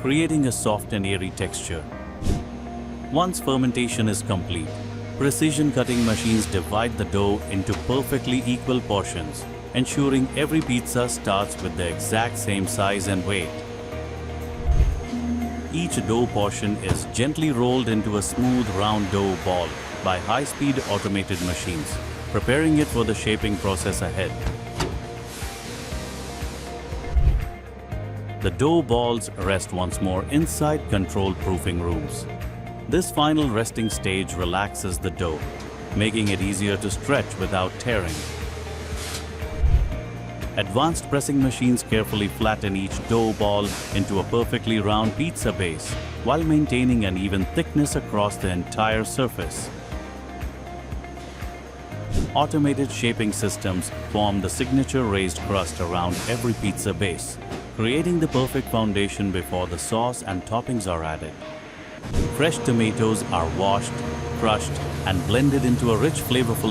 creating a soft and airy texture. Once fermentation is complete, precision cutting machines divide the dough into perfectly equal portions, ensuring every pizza starts with the exact same size and weight. Each dough portion is gently rolled into a smooth round dough ball by high-speed automated machines, preparing it for the shaping process ahead. The dough balls rest once more inside controlled proofing rooms. This final resting stage relaxes the dough, making it easier to stretch without tearing. Advanced pressing machines carefully flatten each dough ball into a perfectly round pizza base while maintaining an even thickness across the entire surface. Automated shaping systems form the signature raised crust around every pizza base, creating the perfect foundation before the sauce and toppings are added. Fresh tomatoes are washed, crushed, and blended into a rich, flavorful